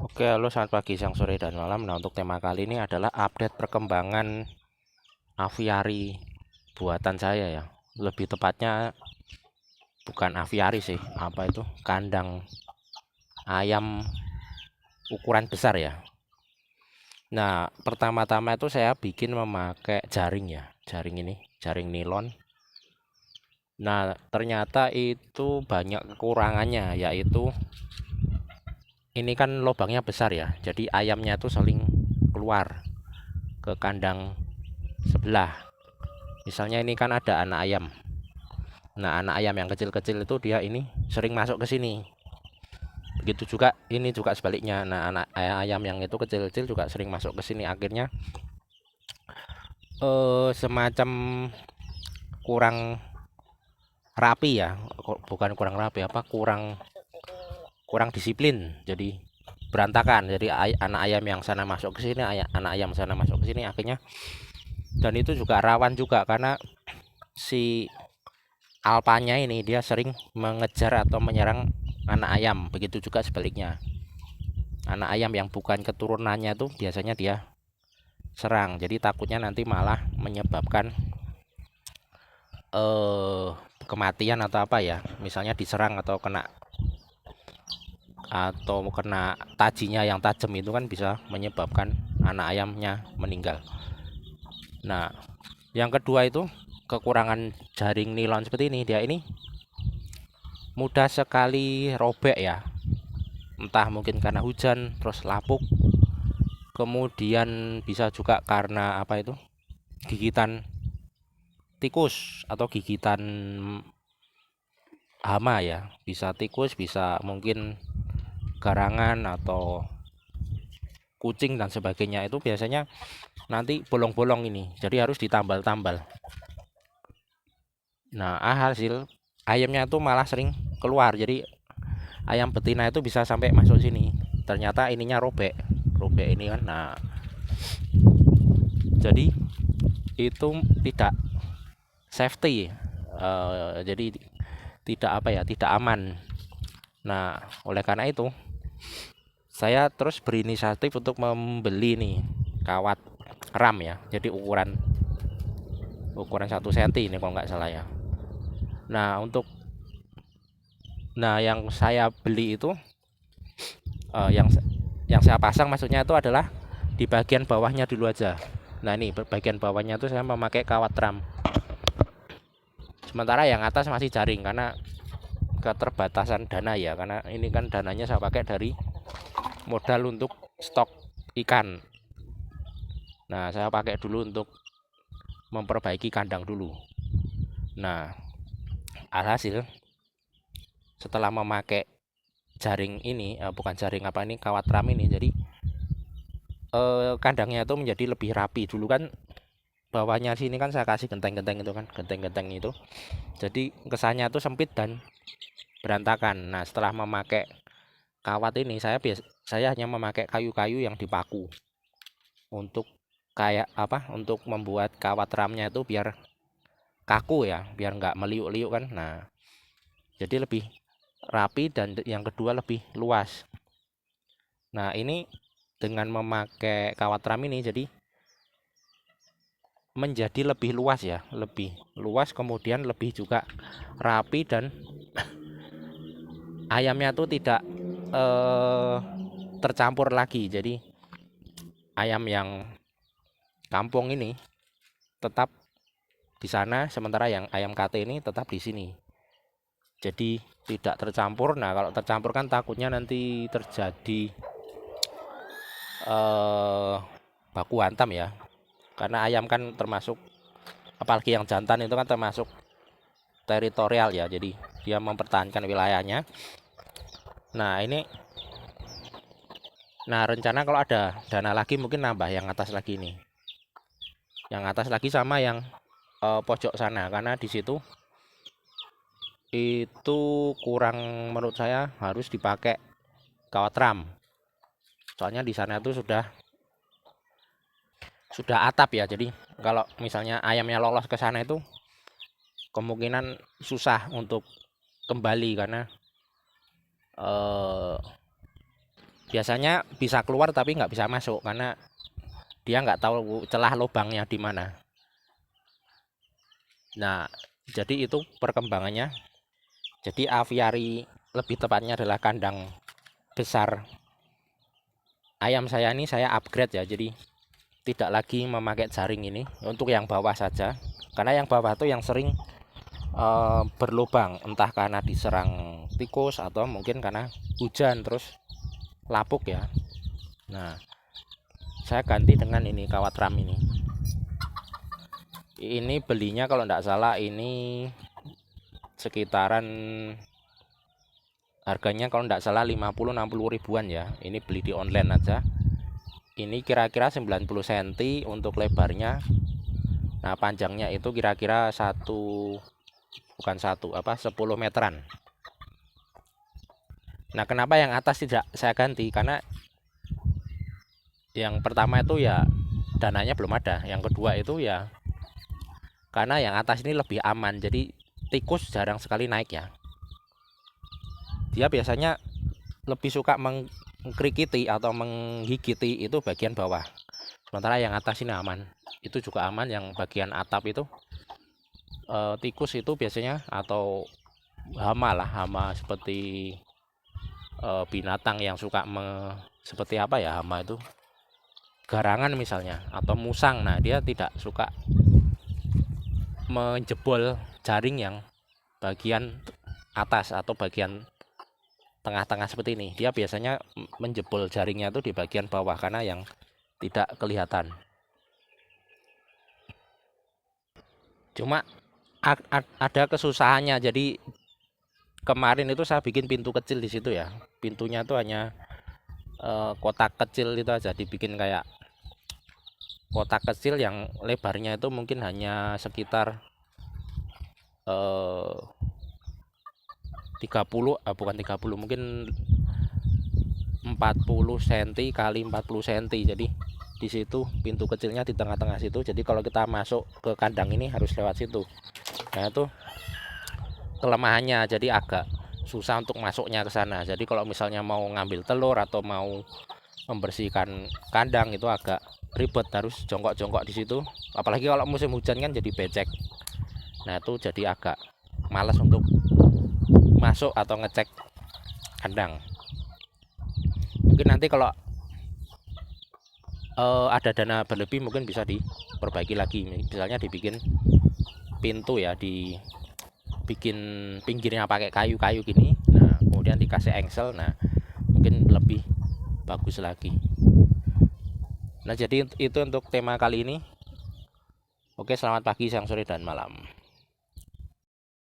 Oke, halo selamat pagi, siang, sore, dan malam. Nah, untuk tema kali ini adalah update perkembangan aviari buatan saya ya. Lebih tepatnya bukan aviari sih, apa itu? Kandang ayam ukuran besar ya. Nah, pertama-tama itu saya bikin memakai jaring ya, jaring ini, jaring nilon. Nah, ternyata itu banyak kekurangannya, yaitu ini kan lubangnya besar ya, jadi ayamnya itu saling keluar ke kandang sebelah. Misalnya ini kan ada anak ayam. Nah, anak ayam yang kecil-kecil itu dia ini sering masuk ke sini. Begitu juga ini juga sebaliknya. Nah, anak ayam yang itu kecil-kecil juga sering masuk ke sini. Akhirnya semacam kurang rapi ya. Bukan kurang rapi, apa kurang kurang disiplin. Jadi berantakan. Jadi anak ayam yang sana masuk ke sini, anak ayam sana masuk ke sini akhirnya, dan itu juga rawan juga karena si alpanya ini dia sering mengejar atau menyerang anak ayam. Begitu juga sebaliknya, anak ayam yang bukan keturunannya tuh biasanya dia serang. Jadi takutnya nanti malah menyebabkan eh kematian atau apa ya, misalnya diserang atau kena tajinya yang tajam, itu kan bisa menyebabkan anak ayamnya meninggal. Nah, yang kedua itu kekurangan jaring nilon seperti ini, dia ini mudah sekali robek ya, entah mungkin karena hujan terus lapuk, kemudian bisa juga karena apa itu, gigitan tikus atau gigitan hama ya, bisa tikus, bisa mungkin garangan atau kucing dan sebagainya. Itu biasanya nanti bolong-bolong ini, jadi harus ditambal-tambal. Nah, hasil ayamnya itu malah sering keluar, jadi ayam betina itu bisa sampai masuk sini, ternyata ininya robek, robek ini kan. Nah, jadi itu tidak safety, jadi tidak apa ya, tidak aman. Nah, oleh karena itu saya terus berinisiatif untuk membeli nih kawat ram ya, jadi ukuran ukuran 1 cm ini kalau nggak salah ya. Nah, yang saya beli itu, eh, yang yang saya pasang maksudnya itu adalah di bagian bawahnya dulu aja. Nah, ini bagian bawahnya itu saya memakai kawat ram, sementara yang atas masih jaring karena keterbatasan dana ya, karena ini kan dananya saya pakai dari modal untuk stok ikan. Nah, saya pakai dulu untuk memperbaiki kandang dulu. Nah, alhasil setelah memakai jaring ini, bukan jaring, apa ini, kawat ram ini, jadi kandangnya itu menjadi lebih rapi. Dulu kan bawahnya sini kan saya kasih genteng-genteng itu kan, genteng-genteng itu, jadi kesannya itu sempit dan berantakan. Nah, setelah memakai kawat ini, saya hanya memakai kayu-kayu yang dipaku untuk kayak apa, untuk membuat kawat ramnya itu biar kaku ya, biar nggak meliuk-liuk kan. Nah, jadi lebih rapi dan yang kedua lebih luas. Nah, ini dengan memakai kawat ram ini jadi menjadi lebih luas ya, lebih luas, kemudian lebih juga rapi, dan ayamnya tuh tidak eh, tercampur lagi. Jadi ayam yang kampung ini tetap di sana, sementara yang ayam KT ini tetap di sini. Jadi tidak tercampur. Nah, kalau tercampur kan takutnya nanti terjadi eh, baku hantam ya, karena ayam kan termasuk, apalagi yang jantan itu kan termasuk teritorial ya, jadi dia mempertahankan wilayahnya. Nah, ini, nah, rencana kalau ada dana lagi mungkin nambah yang atas lagi nih, yang atas lagi sama yang pojok sana, karena di situ itu kurang, menurut saya harus dipakai kawat ram. Soalnya di sana itu sudah atap ya, jadi kalau misalnya ayamnya lolos ke sana itu kemungkinan susah untuk kembali, karena eh, biasanya bisa keluar tapi nggak bisa masuk karena dia nggak tahu celah lubangnya di mana. Nah, jadi itu perkembangannya. Jadi aviari, lebih tepatnya adalah kandang besar ayam saya ini saya upgrade ya. Jadi tidak lagi memakai jaring ini untuk yang bawah saja, karena yang bawah itu yang sering berlubang, entah karena diserang tikus atau mungkin karena hujan terus lapuk ya. Nah, saya ganti dengan ini kawat ram ini. Ini belinya kalau tidak salah ini sekitaran harganya kalau tidak salah 50-60 ribuan ya. Ini beli di online aja. Ini kira-kira 90 cm untuk lebarnya. Nah, panjangnya itu kira-kira 10 meteran. Nah, kenapa yang atas tidak saya ganti? Karena yang pertama itu ya dananya belum ada. Yang kedua itu ya karena yang atas ini lebih aman. Jadi tikus jarang sekali naik ya. Dia biasanya lebih suka mengkrikiti atau menggigiti itu bagian bawah. Sementara yang atas ini aman. Itu juga aman. Yang bagian atap itu tikus itu biasanya atau hama lah, hama seperti binatang yang suka seperti apa ya, hama itu garangan misalnya atau musang. Nah, dia tidak suka menjebol jaring yang bagian atas atau bagian tengah-tengah seperti ini. Dia biasanya menjebol jaringnya itu di bagian bawah karena yang tidak kelihatan. Cuma ada kesusahannya. Jadi kemarin itu saya bikin pintu kecil di situ ya. Pintunya itu hanya kotak kecil itu aja, dibikin kayak kotak kecil yang lebarnya itu mungkin hanya sekitar 30 bukan 30, mungkin 40 cm kali 40 cm. Jadi di situ pintu kecilnya di tengah-tengah situ. Jadi kalau kita masuk ke kandang ini harus lewat situ. Nah, itu kelemahannya, jadi agak susah untuk masuknya ke sana. Jadi kalau misalnya mau ngambil telur atau mau membersihkan kandang itu agak ribet, harus jongkok-jongkok di situ. Apalagi kalau musim hujan kan jadi becek. Nah, itu jadi agak malas untuk masuk atau ngecek kandang. Mungkin nanti kalau ada dana berlebih mungkin bisa diperbaiki lagi. Misalnya dibikin pintu ya, dibikin pinggirnya pakai kayu-kayu gini. Nah, kemudian dikasih engsel. Nah, mungkin lebih bagus lagi. Nah, jadi itu untuk tema kali ini. Oke, selamat pagi, siang, sore, dan malam.